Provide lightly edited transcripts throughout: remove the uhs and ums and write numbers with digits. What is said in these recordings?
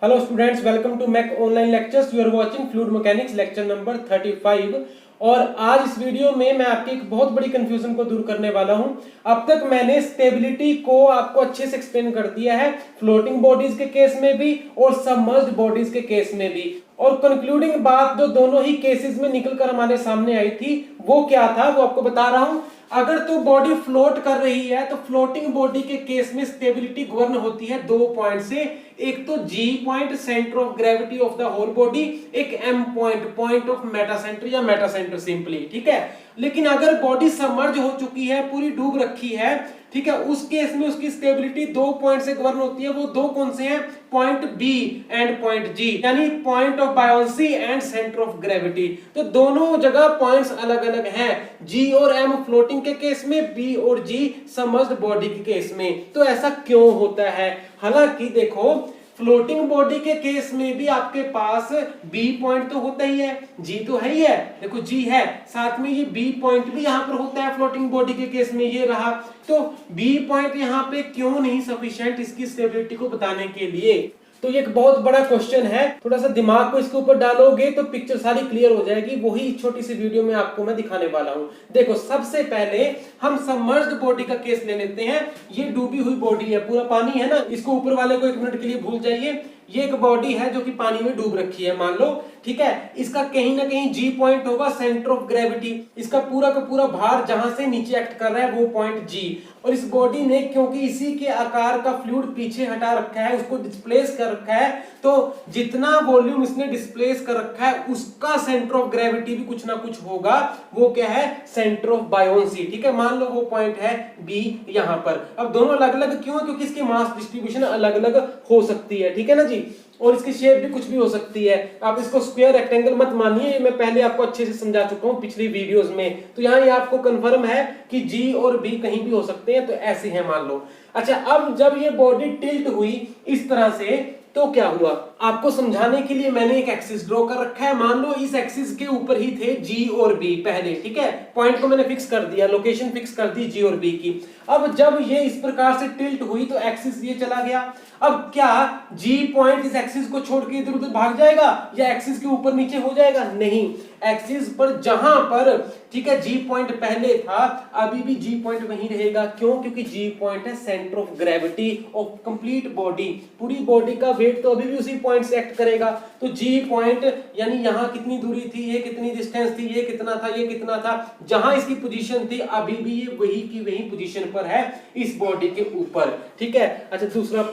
Hello students, welcome to Mac online lectures. You are watching fluid mechanics lecture number 35। और आज इस video में मैं आपकी एक बहुत बड़ी कंफ्यूजन को दूर करने वाला हूं। अब तक मैंने स्टेबिलिटी को आपको अच्छे से एक्सप्लेन कर दिया है, फ्लोटिंग बॉडीज के केस में भी और सबमर्ज्ड बॉडीज के केस में भी। और कंक्लूडिंग बात जो दोनों ही केसेस में निकलकर हमारे सामने आई थी वो क्या था, वो आपको बता रहा हूं। अगर तो बॉडी फ्लोट कर रही है तो फ्लोटिंग बॉडी के केस में स्टेबिलिटी गवर्न होती है दो पॉइंट से। एक तो G point, centre of gravity of the whole body, एक M point, point of metacentre या मेटा सेंटर सिंपली, ठीक है। लेकिन अगर बॉडी सबमर्ज हो चुकी है, पूरी डूब रखी है, ठीक है, उस केस में उसकी स्टेबिलिटी दो पॉइंट से गवर्न होती है। वो दो कौन से हैं? Point B and point G, यानी point of buoyancy and centre of gravity. तो दोनों जगह पॉइंट्स अलग अलग हैं, जी और एम फ्लोटिंग के केस में, बी और जी सबमर्ज्ड बॉडी के केस में। तो ऐसा क्यों होता है? हालांकि देखो, फ्लोटिंग बॉडी के केस में भी आपके पास बी पॉइंट तो होता ही है, जी तो है ही है, देखो जी है, साथ में ये बी पॉइंट भी यहां पर होता है फ्लोटिंग बॉडी के केस में, ये रहा। तो बी पॉइंट यहां पे क्यों नहीं सफिशिएंट इसकी स्टेबिलिटी को बताने के लिए? तो ये एक बहुत बड़ा क्वेश्चन है। थोड़ा सा दिमाग को इसके ऊपर डालोगे तो पिक्चर सारी क्लियर हो जाएगी। वही छोटी सी वीडियो में आपको मैं दिखाने वाला हूं। देखो, सबसे पहले हम सबमर्ज्ड बॉडी का केस ले लेते हैं। ये डूबी हुई बॉडी है, पूरा पानी है ना, इसको ऊपर वाले को एक मिनट के लिए भूल जाइए। ये एक बॉडी है जो कि पानी में डूब रखी है, मान लो, ठीक है। इसका कहीं ना कहीं जी पॉइंट होगा, सेंटर ऑफ ग्रेविटी। इसका पूरा का पूरा भार जहां से नीचे एक्ट कर रहा है वो पॉइंट जी। और इस बॉडी ने, क्योंकि इसी के आकार का फ्लूइड पीछे हटा रखा है, उसको डिस्प्लेस कर रखा है, तो जितना वॉल्यूम इसने डिस्प्लेस कर रखा है उसका सेंटर ऑफ ग्रेविटी भी कुछ ना कुछ होगा। वो क्या है? सेंटर ऑफ बायोंसी, ठीक है। मान लो वो पॉइंट है बी यहां पर। अब दोनों अलग अलग क्यों? क्योंकि इसकी मास डिस्ट्रीब्यूशन अलग अलग हो सकती है, ठीक है ना जी। और इसकी शेप भी कुछ भी हो सकती है। आप इसको स्क्वायर रेक्टेंगल मत मानिए, मैं पहले आपको अच्छे से समझा चुका हूं पिछली वीडियोस में। तो यहां ये आपको कंफर्म है कि जी और बी कहीं भी हो सकते हैं, तो ऐसे हैं मान लो। अच्छा, अब जब ये बॉडी टिल्ट हुई इस तरह से तो क्या हुआ? आपको समझाने के लिए मैंने एक एक्सिस ड्रॉ कर रखा है। मान लो इस एक्सिस के ऊपर ही थे जी और बी पहले, ठीक है। पॉइंट को मैंने फिक्स कर दिया, लोकेशन फिक्स कर दी जी और बी की। अब जब ये इस प्रकार से टिल्ट हुई तो एक्सिस ये चला गया। अब क्या जी पॉइंट इस एक्सिस को छोड़ के इधर उधर भाग जाएगा या एक्सिस के ऊपर नीचे हो जाएगा? नहीं, एक्सिस पर जहां पर, ठीक है, जी पॉइंट पहले था अभी भी जी पॉइंट वहीं रहेगा। क्यों? क्योंकि जी पॉइंट है centre of gravity of complete body. पूरी बॉडी का वेट तो अभी भी उसी पॉइंट से एक्ट करेगा। तो जी पॉइंट यानी यहां कितनी दूरी थी, ये कितनी डिस्टेंस थी, ये कितना था, ये कितना था, जहां इसकी पोजीशन थी अभी भी ये वही की वही पोजीशन पर है इस बॉडी के ऊपर, ठीक है। अच्छा, दूसरा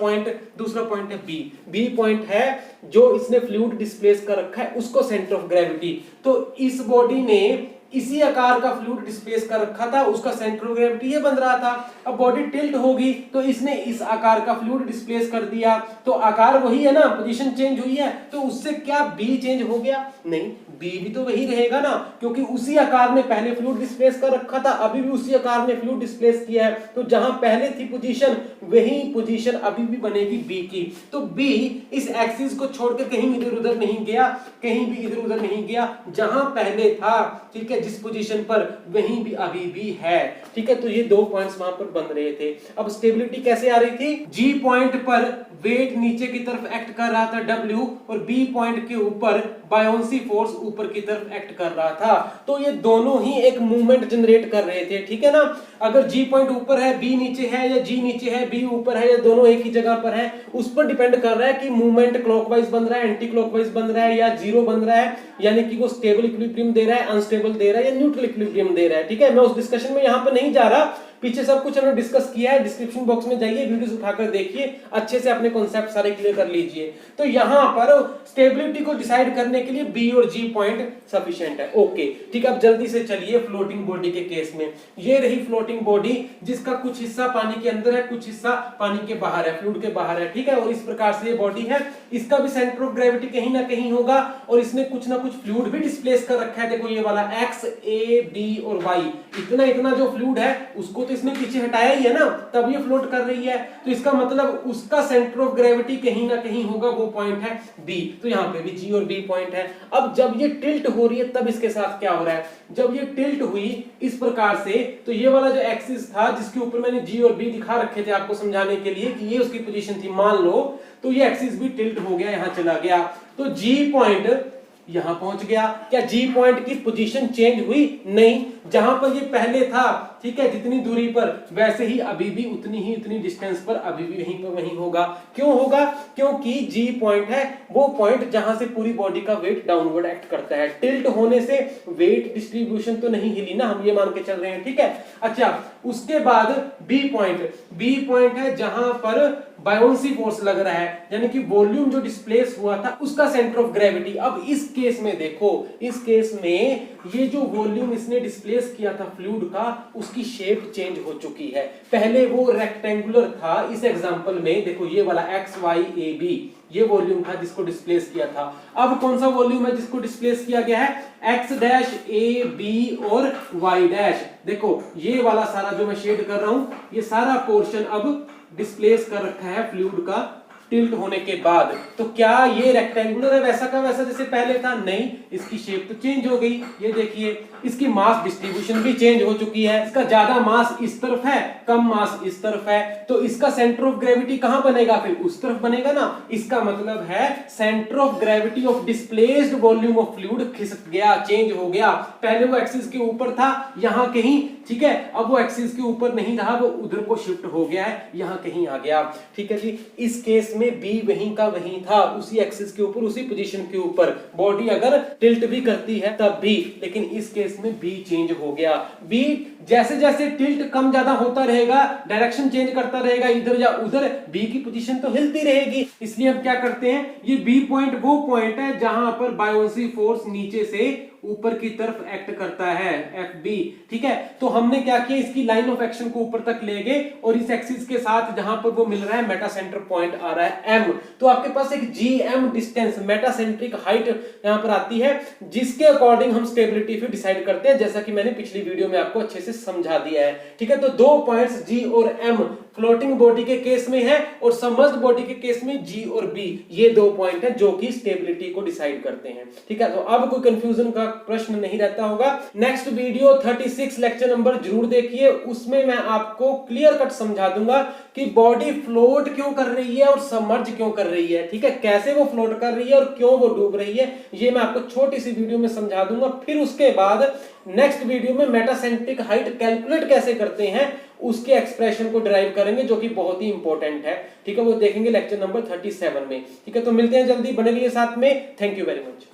पॉइंट है बी। बी पॉइंट है जो इसने फ्लूइड डिस्प्लेस कर रखा है उसको सेंटर ऑफ ग्रेविटी। तो इस बॉडी ने इसी आकार का फ्लूइड डिस्प्लेस कर रखा था, उसका सेंटर ऑफ ग्रेविटी ये बन रहा था। अब बॉडी टिल्ट होगी तो इसने इस आकार का फ्लूइड डिस्प्लेस कर दिया, तो आकार वही है ना, पोजीशन चेंज हुई है, तो उससे क्या बी चेंज हो गया? नहीं, बी भी तो वही रहेगा ना, क्योंकि उसी आकार ने पहले फ्लूइड डिस्प्लेस कर रखा था, अभी भी उसी आकार ने फ्लूइड डिस्प्लेस किया है। तो जहां पहले थी पोजीशन वही पोजीशन अभी भी बनेगी बी की। तो बी इस एक्सिस को छोड़कर कहीं इधर उधर नहीं गया, कहीं भी इधर उधर नहीं गया, जहां पहले था, ठीक है, जिस पोजीशन पर वहीं भी अभी भी है, ठीक है। तो ये दो पॉइंट्स वहां पर बन रहे थे। अब स्टेबिलिटी कैसे आ रही थी? जी पॉइंट पर वेट नीचे की तरफ एक्ट कर रहा था W, और बी पॉइंट के ऊपर बायोंसी फोर्स ऊपर की तरफ एक्ट कर रहा था। तो ये दोनों ही एक मूवमेंट जनरेट कर रहे थे, ठीक है ना। अगर जी पॉइंट ऊपर है, बी नीचे है, या जी नीचे है, बी ऊपर है, या दोनों एक ही जगह पर है, उस पर डिपेंड कर रहा है कि मूवमेंट क्लॉकवाइज बन रहा है, एंटी क्लॉकवाइज बन रहा है, या जीरो बन रहा है, यानी कि वो स्टेबल इक्विलिब्रियम दे रहा है, अनस्टेबल दे रहा है, या न्यूट्रल इक्विलिब्रियम दे रहा है, ठीक है। मैं उस डिस्कशन में यहां पर नहीं जा रहा, पीछे सब कुछ हमने डिस्कस किया है। डिस्क्रिप्शन बॉक्स में जाइए, वीडियोस उठाकर देखिए, अच्छे से अपने कॉन्सेप्ट सारे क्लियर कर लीजिए। तो यहां पर स्टेबिलिटी को डिसाइड करने के लिए बी और जी पॉइंट सफिशिएंट है, ओके, ठीक है। अब जल्दी से चलिए फ्लोटिंग बॉडी के केस में। ये रही फ्लोटिंग बॉडी, जिसका कुछ हिस्सा पानी के अंदर है, कुछ हिस्सा पानी के बाहर है, फ्लूइड के बाहर है, ठीक है। और इस प्रकार से ये बॉडी है, इसका भी सेंटर ऑफ ग्रेविटी कहीं ना कहीं होगा, और इसने कुछ ना कुछ फ्लूइड भी डिस्प्लेस कर रखा है। देखो ये वाला एक्स, ए, बी और वाई, इतना इतना जो फ्लूइड है उसको तो इसने पीछे हटाया ही है ना, तब ये फ्लोट कर रही है। तो इसका मतलब उसका सेंटर ऑफ ग्रेविटी कहीं ना कहीं होगा, वो पॉइंट है बी। तो यहाँ पे भी जी और बी पॉइंट है। अब जब ये टिल्ट हो रही है तब इसके साथ क्या हो रहा है, जब ये टिल्ट हुई इस प्रकार से, तो ये वाला जो एक्सिस था जिसके ऊपर मैंने जी और बी दिखा रखे थे आपको समझाने के लिए कि ये उसकी पोजीशन थी, मान लो तो ये एक्सिस भी टिल्ट हो गया, यहां चला गया, तो जी पॉइंट यहां पहुंच गया। क्या जी पॉइंट की पोजीशन चेंज हुई? नहीं, जहां पर ये पहले था, ठीक है, जितनी दूरी पर, वैसे ही अभी भी उतनी डिस्टेंस पर अभी भी वहीं पर वहीं होगा। क्यों होगा? क्योंकि जी पॉइंट है वो पॉइंट जहां से पूरी बॉडी का वेट डाउनवर्ड एक्ट करता है। टिल्ट होने से वेट डिस्ट्रीब्यूशन तो नहीं हिली ना, हम ये मान के चल रहे हैं, ठीक है। अच्छा, उसके बाद बी पॉइंट है जहां पर बायोन्सी फोर्स लग रहा है, यानी कि वॉल्यूम जो डिस्प्लेस हुआ था उसका सेंटर ऑफ ग्रेविटी। अब इस केस में देखो, इस केस में ये जो वॉल्यूम इसने डिस्प्लेस किया था फ्लूइड का, उसकी शेप चेंज हो चुकी है। पहले वो रेक्टेंगुलर था, इस एग्जांपल में देखो ये वाला एक्स वाई ए बी, ये वॉल्यूम था जिसको डिस्प्लेस किया था। अब कौन सा वॉल्यूम है जिसको डिस्प्लेस किया गया है? एक्स डैश ए बी और वाई डैश। देखो ये वाला सारा जो मैं शेड कर रहा हूं, ये सारा पोर्शन अब डिस्प्लेस कर रखा है फ्लूइड का टिल्ट होने के बाद। तो क्या ये रेक्टेंगुलर है वैसा का वैसा जैसे पहले था? नहीं, इसकी शेप तो चेंज हो गई। ये देखिए, इसकी मास डिस्ट्रीब्यूशन भी चेंज हो चुकी है। इसका ज्यादा मास इस तरफ है, कम मास इस तरफ है, तो इसका सेंटर ऑफ ग्रेविटी कहां बनेगा? फिर उस तरफ बनेगा ना। इसका मतलब है centre of gravity of displaced volume of fluid खिसक गया, चेंज हो गया। पहले वो एक्सिस के ऊपर था यहां कहीं, ठीक है, अब वो एक्सिस के ऊपर नहीं रहा, वो उधर को शिफ्ट हो गया है, यहां कहीं आ गया, ठीक है जी। इस केस में बी वहीं का वहीं था, उसी एक्सिस के ऊपर, उसी पोजीशन के ऊपर। बॉडी अगर टिल्ट भी करती है तब भी, लेकिन इस केस में बी चेंज हो गया। बी जैसे जैसे टिल्ट कम ज्यादा होता रहेगा, डायरेक्शन चेंज करता रहेगा इधर या उधर, बी की पोजीशन तो हिलती रहेगी। इसलिए हम क्या करते हैं, ये बी पॉइंट वो पॉइंट है जहां पर बायोन्सी फोर्स नीचे से ऊपर की तरफ एक्ट करता है, एफ बी, ठीक है। तो हमने क्या किया, इसकी लाइन ऑफ एक्शन को ऊपर तक ले गए और इस एक्सिस के साथ जहां पर वो मिल रहा है मेटा सेंटर पॉइंट आ रहा है एम, तो आपके पास एक G M distance, metacentric height यहां पर आती है, जिसके अकॉर्डिंग हम स्टेबिलिटी फिर डिसाइड करते हैं, जैसा कि मैंने पिछली वीडियो में आपको अच्छे से समझा दिया है, ठीक है। तो दो पॉइंट्स जी और एम फ्लोटिंग बॉडी के केस में है और सबमर्ज्ड बॉडी के केस में जी और बी, ये दो पॉइंट है जो कि स्टेबिलिटी को डिसाइड करते हैं, ठीक है। तो अब कोई कंफ्यूजन का प्रश्न नहीं रहता होगा। नेक्स्ट वीडियो 36 लेक्चर नंबर जरूर देखिए, उसमें मैं आपको क्लियर कट समझा दूंगा कि बॉडी फ्लोट क्यों कर रही है और सबमर्ज क्यों कर रही है, ठीक है, कैसे वो फ्लोट कर रही है और क्यों वो डूब रही है, ये मैं आपको छोटी सी वीडियो में समझा दूंगा। फिर उसके बाद नेक्स्ट वीडियो में मेटासेंट्रिक हाइट कैलकुलेट कैसे करते हैं उसके एक्सप्रेशन को डिराइव करेंगे, जो कि बहुत ही इंपॉर्टेंट है, ठीक है, वो देखेंगे लेक्चर नंबर 37 में, ठीक है। तो मिलते हैं जल्दी, बने रहिए साथ में। Thank you very much.